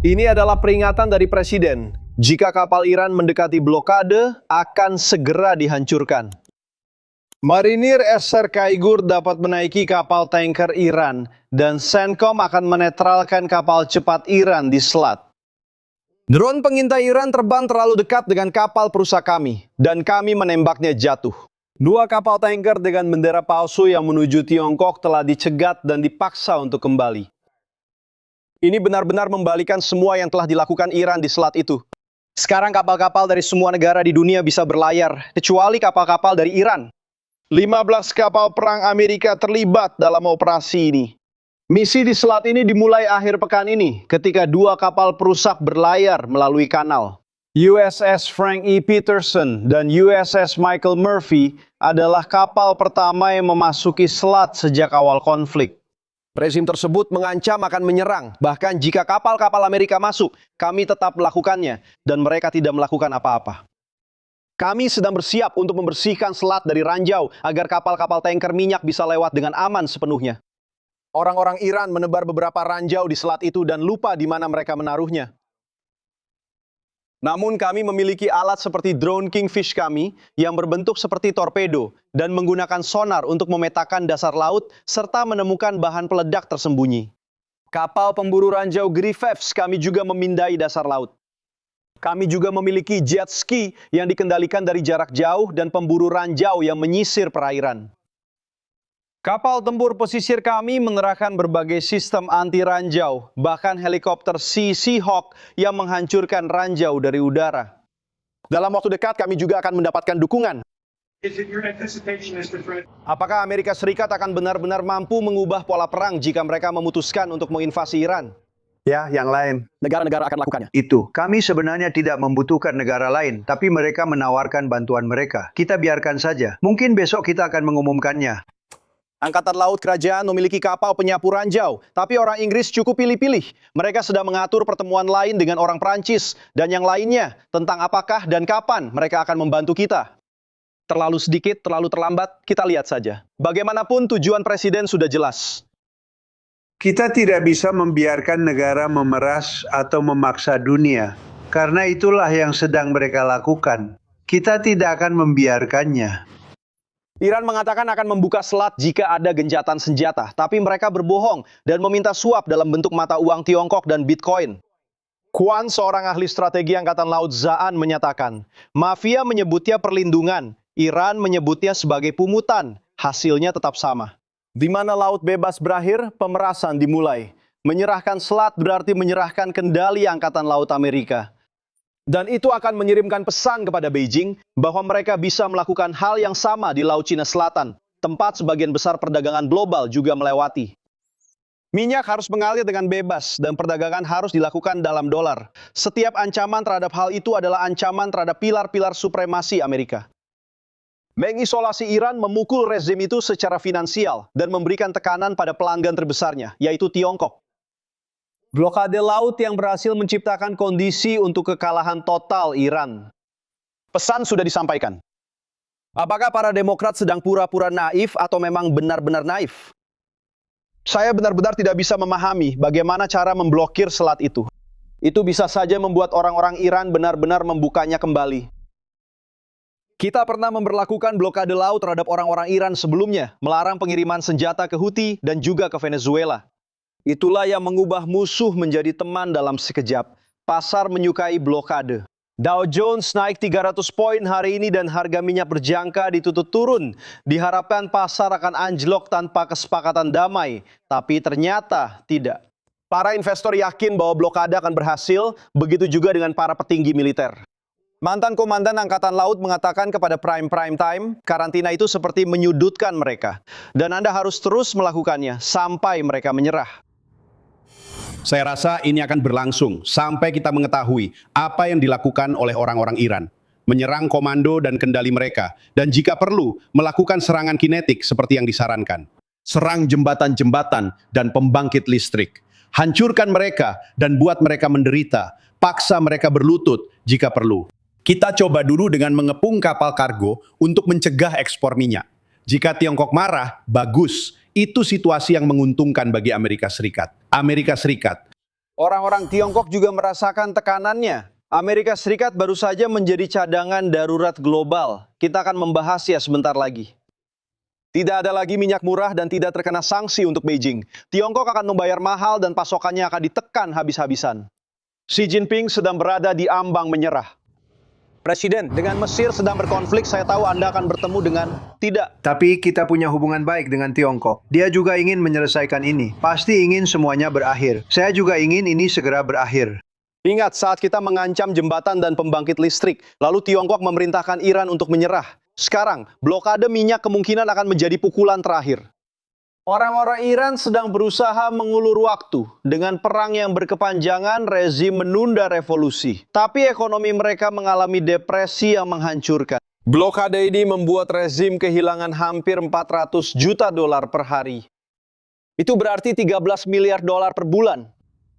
Ini adalah peringatan dari Presiden. Jika kapal Iran mendekati blokade, akan segera dihancurkan. Marinir Eser Kaigur dapat menaiki kapal tanker Iran dan CENTCOM akan menetralkan kapal cepat Iran di selat. Drone pengintai Iran terbang terlalu dekat dengan kapal perusak kami dan kami menembaknya jatuh. Dua kapal tanker dengan bendera palsu yang menuju Tiongkok telah dicegat dan dipaksa untuk kembali. Ini benar-benar membalikan semua yang telah dilakukan Iran di selat itu. Sekarang kapal-kapal dari semua negara di dunia bisa berlayar, kecuali kapal-kapal dari Iran. 15 kapal perang Amerika terlibat dalam operasi ini. Misi di selat ini dimulai akhir pekan ini, ketika dua kapal perusak berlayar melalui kanal. USS Frank E. Peterson dan USS Michael Murphy adalah kapal pertama yang memasuki selat sejak awal konflik. Rezim tersebut mengancam akan menyerang, bahkan jika kapal-kapal Amerika masuk, kami tetap melakukannya, dan mereka tidak melakukan apa-apa. Kami sedang bersiap untuk membersihkan selat dari ranjau, agar kapal-kapal tanker minyak bisa lewat dengan aman sepenuhnya. Orang-orang Iran menebar beberapa ranjau di selat itu dan lupa di mana mereka menaruhnya. Namun kami memiliki alat seperti drone Kingfish kami yang berbentuk seperti torpedo dan menggunakan sonar untuk memetakan dasar laut serta menemukan bahan peledak tersembunyi. Kapal pemburu ranjau Grifefs kami juga memindai dasar laut. Kami juga memiliki jet ski yang dikendalikan dari jarak jauh dan pemburu ranjau yang menyisir perairan. Kapal tempur pesisir kami menerapkan berbagai sistem anti-ranjau, bahkan helikopter Seahawk yang menghancurkan ranjau dari udara. Dalam waktu dekat kami juga akan mendapatkan dukungan. Apakah Amerika Serikat akan benar-benar mampu mengubah pola perang jika mereka memutuskan untuk menginvasi Iran? Ya, yang lain. Negara-negara akan melakukannya. Itu, kami sebenarnya tidak membutuhkan negara lain, tapi mereka menawarkan bantuan mereka. Kita biarkan saja. Mungkin besok kita akan mengumumkannya. Angkatan Laut Kerajaan memiliki kapal penyapu ranjau, tapi orang Inggris cukup pilih-pilih. Mereka sedang mengatur pertemuan lain dengan orang Prancis dan yang lainnya tentang apakah dan kapan mereka akan membantu kita. Terlalu sedikit, terlalu terlambat, kita lihat saja. Bagaimanapun tujuan Presiden sudah jelas. Kita tidak bisa membiarkan negara memeras atau memaksa dunia, karena itulah yang sedang mereka lakukan. Kita tidak akan membiarkannya. Iran mengatakan akan membuka selat jika ada gencatan senjata, tapi mereka berbohong dan meminta suap dalam bentuk mata uang Tiongkok dan Bitcoin. Kwan, seorang ahli strategi Angkatan Laut Zaan, menyatakan, mafia menyebutnya perlindungan, Iran menyebutnya sebagai pungutan, hasilnya tetap sama. Di mana laut bebas berakhir, pemerasan dimulai. Menyerahkan selat berarti menyerahkan kendali Angkatan Laut Amerika. Dan itu akan mengirimkan pesan kepada Beijing bahwa mereka bisa melakukan hal yang sama di Laut Cina Selatan, tempat sebagian besar perdagangan global juga melewati. Minyak harus mengalir dengan bebas dan perdagangan harus dilakukan dalam dolar. Setiap ancaman terhadap hal itu adalah ancaman terhadap pilar-pilar supremasi Amerika. Mengisolasi Iran memukul rezim itu secara finansial dan memberikan tekanan pada pelanggan terbesarnya, yaitu Tiongkok. Blokade laut yang berhasil menciptakan kondisi untuk kekalahan total Iran. Pesan sudah disampaikan. Apakah para Demokrat sedang pura-pura naif atau memang benar-benar naif? Saya benar-benar tidak bisa memahami bagaimana cara memblokir selat itu. Itu bisa saja membuat orang-orang Iran benar-benar membukanya kembali. Kita pernah memberlakukan blokade laut terhadap orang-orang Iran sebelumnya, melarang pengiriman senjata ke Houthi dan juga ke Venezuela. Itulah yang mengubah musuh menjadi teman dalam sekejap. Pasar menyukai blokade. Dow Jones naik 300 poin hari ini dan harga minyak berjangka ditutup turun. Diharapkan pasar akan anjlok tanpa kesepakatan damai, tapi ternyata tidak. Para investor yakin bahwa blokade akan berhasil, begitu juga dengan para petinggi militer. Mantan Komandan Angkatan Laut mengatakan kepada Prime Time, karantina itu seperti menyudutkan mereka. Dan Anda harus terus melakukannya sampai mereka menyerah. Saya rasa ini akan berlangsung sampai kita mengetahui apa yang dilakukan oleh orang-orang Iran. Menyerang komando dan kendali mereka, dan jika perlu, melakukan serangan kinetik seperti yang disarankan. Serang jembatan-jembatan dan pembangkit listrik. Hancurkan mereka dan buat mereka menderita. Paksa mereka berlutut jika perlu. Kita coba dulu dengan mengepung kapal kargo untuk mencegah ekspor minyak. Jika Tiongkok marah, bagus. Itu situasi yang menguntungkan bagi Amerika Serikat. Amerika Serikat Orang-orang Tiongkok juga merasakan tekanannya. Amerika Serikat baru saja menjadi cadangan darurat global. Kita akan membahasnya sebentar lagi. Tidak ada lagi minyak murah dan tidak terkena sanksi untuk Beijing. Tiongkok akan membayar mahal dan pasokannya akan ditekan habis-habisan. Xi Jinping sedang berada di ambang menyerah. Presiden, dengan Mesir sedang berkonflik, saya tahu Anda akan bertemu dengan tidak. Tapi kita punya hubungan baik dengan Tiongkok. Dia juga ingin menyelesaikan ini. Pasti ingin semuanya berakhir. Saya juga ingin ini segera berakhir. Ingat, saat kita mengancam jembatan dan pembangkit listrik, lalu Tiongkok memerintahkan Iran untuk menyerah. Sekarang, blokade minyak kemungkinan akan menjadi pukulan terakhir. Orang-orang Iran sedang berusaha mengulur waktu. Dengan perang yang berkepanjangan, rezim menunda revolusi. Tapi ekonomi mereka mengalami depresi yang menghancurkan. Blokade ini membuat rezim kehilangan hampir 400 juta dolar per hari. Itu berarti 13 miliar dolar per bulan.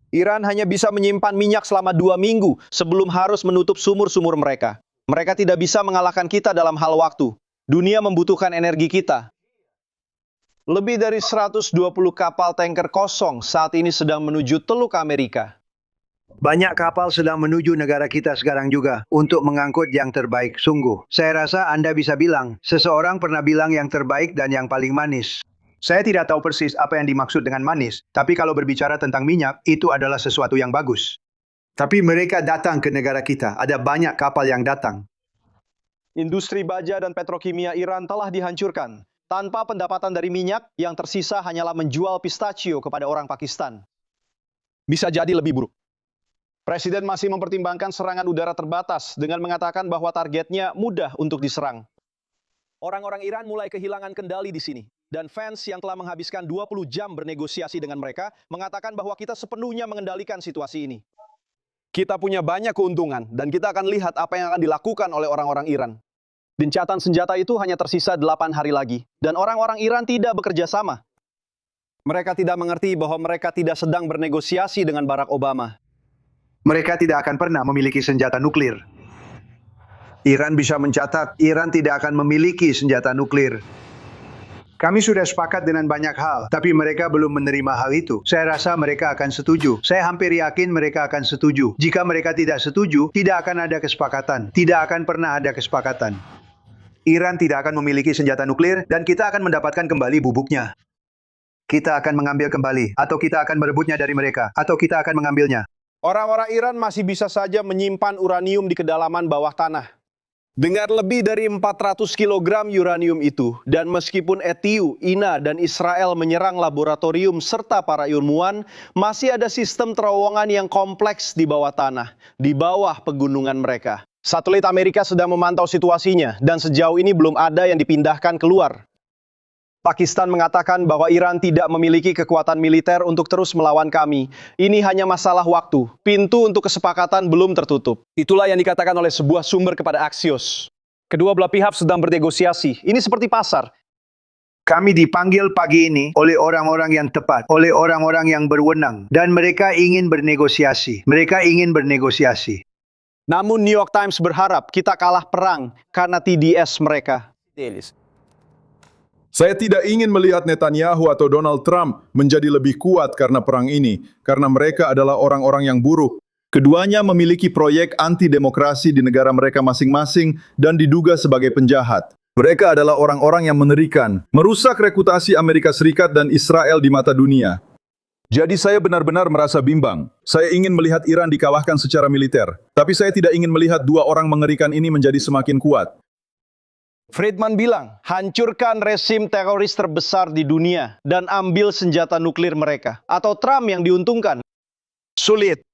Iran hanya bisa menyimpan minyak selama 2 minggu sebelum harus menutup sumur-sumur mereka. Mereka tidak bisa mengalahkan kita dalam hal waktu. Dunia membutuhkan energi kita. Lebih dari 120 kapal tanker kosong saat ini sedang menuju Teluk Amerika. Banyak kapal sedang menuju negara kita sekarang juga untuk mengangkut yang terbaik. Sungguh, saya rasa Anda bisa bilang, seseorang pernah bilang yang terbaik dan yang paling manis. Saya tidak tahu persis apa yang dimaksud dengan manis, tapi kalau berbicara tentang minyak, itu adalah sesuatu yang bagus. Tapi mereka datang ke negara kita, ada banyak kapal yang datang. Industri baja dan petrokimia Iran telah dihancurkan. Tanpa pendapatan dari minyak, yang tersisa hanyalah menjual pistachio kepada orang Pakistan. Bisa jadi lebih buruk. Presiden masih mempertimbangkan serangan udara terbatas dengan mengatakan bahwa targetnya mudah untuk diserang. Orang-orang Iran mulai kehilangan kendali di sini. Dan fans yang telah menghabiskan 20 jam bernegosiasi dengan mereka mengatakan bahwa kita sepenuhnya mengendalikan situasi ini. Kita punya banyak keuntungan dan kita akan lihat apa yang akan dilakukan oleh orang-orang Iran. Gencatan senjata itu hanya tersisa 8 hari lagi. Dan orang-orang Iran tidak bekerja sama. Mereka tidak mengerti bahwa mereka tidak sedang bernegosiasi dengan Barack Obama. Mereka tidak akan pernah memiliki senjata nuklir. Iran bisa mencatat, Iran tidak akan memiliki senjata nuklir. Kami sudah sepakat dengan banyak hal, tapi mereka belum menerima hal itu. Saya rasa mereka akan setuju. Saya hampir yakin mereka akan setuju. Jika mereka tidak setuju, tidak akan ada kesepakatan. Tidak akan pernah ada kesepakatan. Iran tidak akan memiliki senjata nuklir, dan kita akan mendapatkan kembali bubuknya. Kita akan mengambil kembali, atau kita akan merebutnya dari mereka, atau kita akan mengambilnya. Orang-orang Iran masih bisa saja menyimpan uranium di kedalaman bawah tanah. Dengan lebih dari 400 kg uranium itu, dan meskipun ETU, INA, dan Israel menyerang laboratorium serta para ilmuwan, masih ada sistem terowongan yang kompleks di bawah tanah, di bawah pegunungan mereka. Satelit Amerika sedang memantau situasinya, dan sejauh ini belum ada yang dipindahkan keluar. Pakistan mengatakan bahwa Iran tidak memiliki kekuatan militer untuk terus melawan kami. Ini hanya masalah waktu. Pintu untuk kesepakatan belum tertutup. Itulah yang dikatakan oleh sebuah sumber kepada Axios. Kedua belah pihak sedang bernegosiasi. Ini seperti pasar. Kami dipanggil pagi ini oleh orang-orang yang tepat, oleh orang-orang yang berwenang, dan mereka ingin bernegosiasi. Mereka ingin bernegosiasi. Namun New York Times berharap kita kalah perang karena TDS mereka. Saya tidak ingin melihat Netanyahu atau Donald Trump menjadi lebih kuat karena perang ini, karena mereka adalah orang-orang yang buruk. Keduanya memiliki proyek anti-demokrasi di negara mereka masing-masing dan diduga sebagai penjahat. Mereka adalah orang-orang yang mengerikan, merusak reputasi Amerika Serikat dan Israel di mata dunia. Jadi saya benar-benar merasa bimbang. Saya ingin melihat Iran dikalahkan secara militer, tapi saya tidak ingin melihat dua orang mengerikan ini menjadi semakin kuat. Friedman bilang, hancurkan rezim teroris terbesar di dunia dan ambil senjata nuklir mereka. Atau Trump yang diuntungkan. Sulit.